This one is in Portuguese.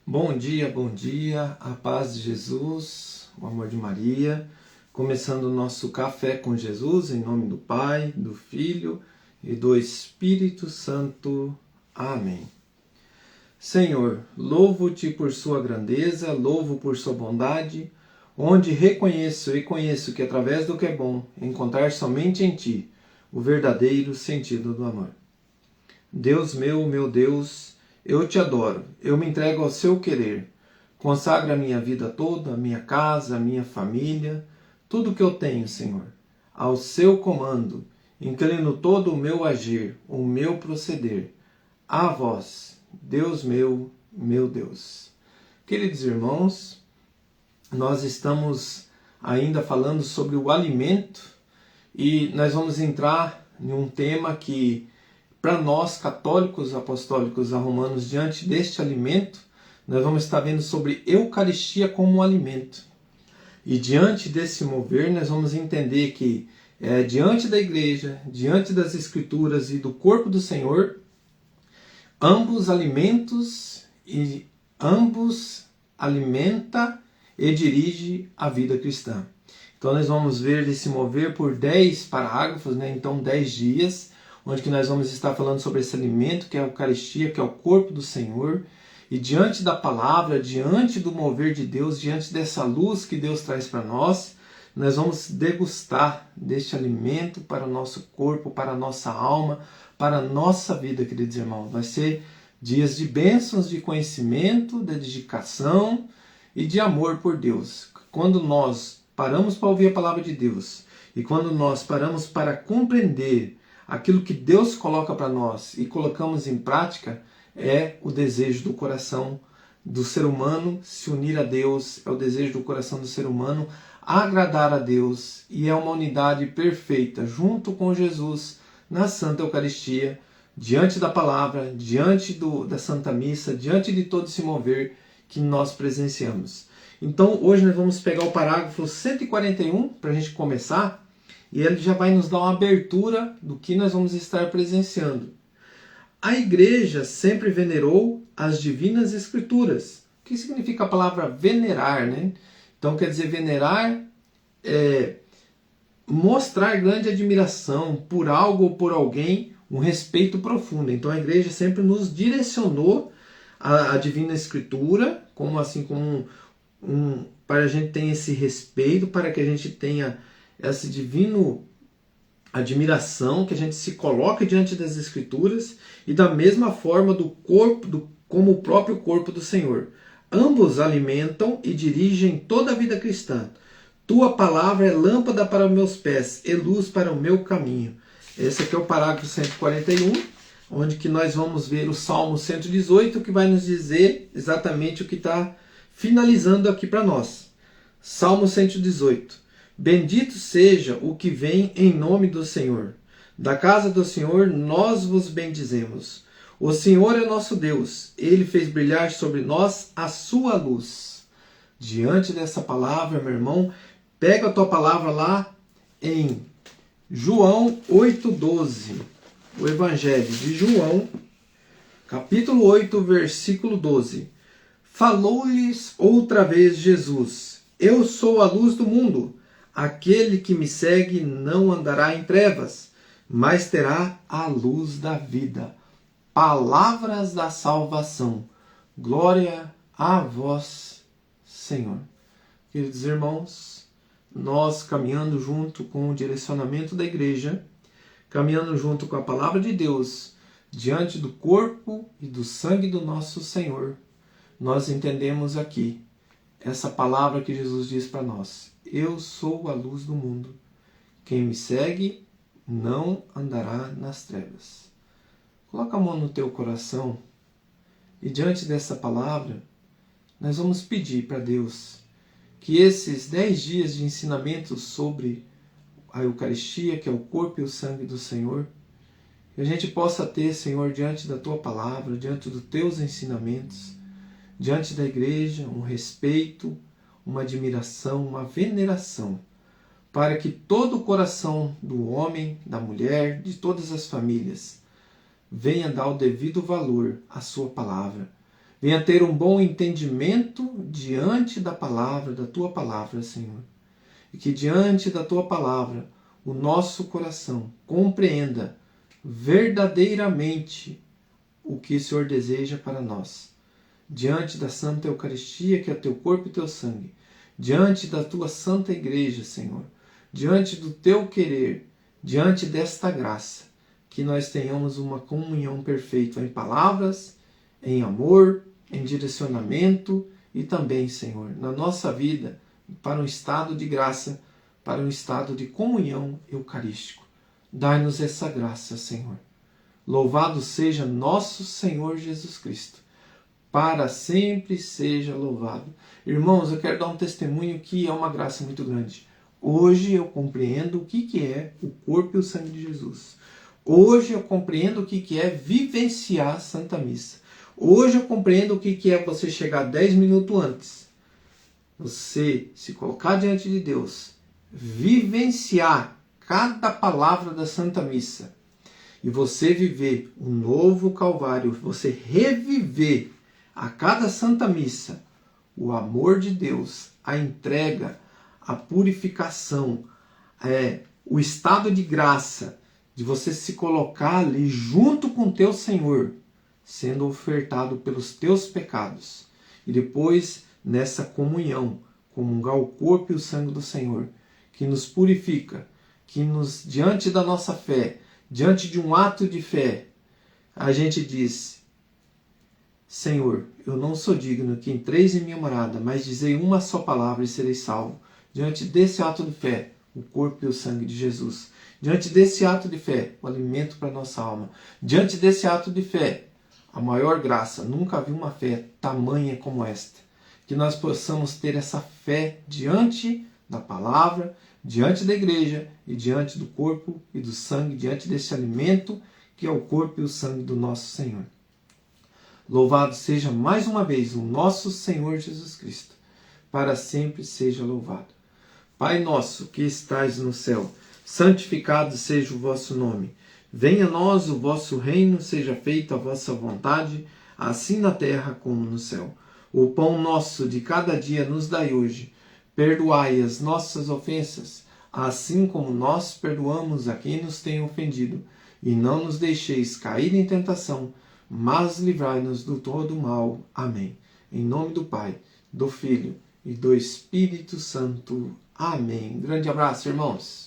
Bom dia, a paz de Jesus, o amor de Maria. Começando o nosso Café com Jesus, em nome do Pai, do Filho e do Espírito Santo. Amém. Senhor, louvo-te por sua grandeza, louvo por sua bondade, onde reconheço e conheço que através do que é bom, encontrar somente em ti o verdadeiro sentido do amor. Deus meu Deus, eu te adoro, eu me entrego ao seu querer. Consagra a minha vida toda, a minha casa, a minha família, tudo que eu tenho, Senhor, ao seu comando. Inclino todo o meu agir, o meu proceder, a vós, Deus meu Deus. Queridos irmãos, nós estamos ainda falando sobre o alimento e nós vamos entrar em um tema que, para nós, católicos, apostólicos, romanos, diante deste alimento, nós vamos estar vendo sobre Eucaristia como um alimento. E diante desse mover, nós vamos entender que, diante da igreja, diante das Escrituras e do corpo do Senhor, ambos alimenta e dirige a vida cristã. Então nós vamos ver esse mover por 10 parágrafos, então 10 dias, onde que nós vamos estar falando sobre esse alimento, que é a Eucaristia, que é o corpo do Senhor. E diante da palavra, diante do mover de Deus, diante dessa luz que Deus traz para nós, nós vamos degustar deste alimento para o nosso corpo, para a nossa alma, para a nossa vida, queridos irmãos. Vai ser dias de bênçãos, de conhecimento, de dedicação e de amor por Deus. Quando nós paramos para ouvir a palavra de Deus e quando nós paramos para compreender aquilo que Deus coloca para nós e colocamos em prática, é o desejo do coração do ser humano se unir a Deus, é o desejo do coração do ser humano agradar a Deus, e é uma unidade perfeita junto com Jesus na Santa Eucaristia, diante da palavra, diante da Santa Missa, diante de todo esse mover que nós presenciamos. Então hoje nós vamos pegar o parágrafo 141 para a gente começar, e ele já vai nos dar uma abertura do que nós vamos estar presenciando. A Igreja sempre venerou as Divinas Escrituras. O que significa a palavra venerar, né? Então quer dizer, venerar é mostrar grande admiração por algo ou por alguém, um respeito profundo. Então a Igreja sempre nos direcionou a Divina Escritura, como para a gente ter esse respeito, para que a gente tenha esse divino admiração, que a gente se coloque diante das Escrituras, e da mesma forma do corpo, como o próprio corpo do Senhor. Ambos alimentam e dirigem toda a vida cristã. Tua palavra é lâmpada para os meus pés e luz para o meu caminho. Esse aqui é o parágrafo 141, onde que nós vamos ver o Salmo 118, que vai nos dizer exatamente o que está finalizando aqui para nós. Salmo 118. Bendito seja o que vem em nome do Senhor. Da casa do Senhor nós vos bendizemos. O Senhor é nosso Deus. Ele fez brilhar sobre nós a sua luz. Diante dessa palavra, meu irmão, pega a tua palavra lá em João 8,12. O Evangelho de João, capítulo 8, versículo 12. Falou-lhes outra vez Jesus: Eu sou a luz do mundo. Aquele que me segue não andará em trevas, mas terá a luz da vida. Palavras da salvação. Glória a vós, Senhor. Queridos irmãos, nós caminhando junto com o direcionamento da igreja, caminhando junto com a palavra de Deus, diante do corpo e do sangue do nosso Senhor, nós entendemos aqui essa palavra que Jesus diz para nós: Eu sou a luz do mundo. Quem me segue não andará nas trevas. Coloca a mão no teu coração e diante dessa palavra nós vamos pedir para Deus que esses 10 dias de ensinamento sobre a Eucaristia, que é o corpo e o sangue do Senhor, que a gente possa ter, Senhor, diante da tua palavra, diante dos teus ensinamentos, diante da igreja, um respeito, uma admiração, uma veneração, para que todo o coração do homem, da mulher, de todas as famílias, venha dar o devido valor à sua palavra, Venha ter um bom entendimento diante da palavra, da tua palavra, Senhor. E que diante da tua palavra, o nosso coração compreenda verdadeiramente o que o Senhor deseja para nós. Diante da Santa Eucaristia, que é teu corpo e teu sangue. Diante da tua Santa Igreja, Senhor. Diante do teu querer. Diante desta graça. Que nós tenhamos uma comunhão perfeita em palavras, em amor, em direcionamento e também, Senhor, na nossa vida, para um estado de graça, para um estado de comunhão eucarístico. Dai-nos essa graça, Senhor. Louvado seja nosso Senhor Jesus Cristo. Para sempre seja louvado. Irmãos, eu quero dar um testemunho que é uma graça muito grande. Hoje eu compreendo o que é o corpo e o sangue de Jesus. Hoje eu compreendo o que é vivenciar a Santa Missa. Hoje eu compreendo o que é você chegar 10 minutos antes. Você se colocar diante de Deus. Vivenciar cada palavra da Santa Missa. E você viver um novo Calvário. Você reviver a cada Santa Missa o amor de Deus, a entrega, a purificação, o estado de graça, de você se colocar ali junto com teu Senhor, sendo ofertado pelos teus pecados. E depois, nessa comunhão, comungar o corpo e o sangue do Senhor, que nos purifica, que nos, diante da nossa fé, diante de um ato de fé, a gente diz: Senhor, eu não sou digno que entreis em minha morada, mas dizei uma só palavra e serei salvo. Diante desse ato de fé, o corpo e o sangue de Jesus. Diante desse ato de fé, o alimento para a nossa alma. Diante desse ato de fé, a maior graça. Nunca vi uma fé tamanha como esta. Que nós possamos ter essa fé diante da palavra, diante da igreja e diante do corpo e do sangue, diante desse alimento que é o corpo e o sangue do nosso Senhor. Louvado seja mais uma vez o nosso Senhor Jesus Cristo. Para sempre seja louvado. Pai nosso que estais no céu, santificado seja o vosso nome. Venha a nós o vosso reino, seja feita a vossa vontade, assim na terra como no céu. O pão nosso de cada dia nos dai hoje. Perdoai as nossas ofensas, assim como nós perdoamos a quem nos tem ofendido. E não nos deixeis cair em tentação, mas livrai-nos do todo mal. Amém. Em nome do Pai, do Filho e do Espírito Santo. Amém. Grande abraço, irmãos.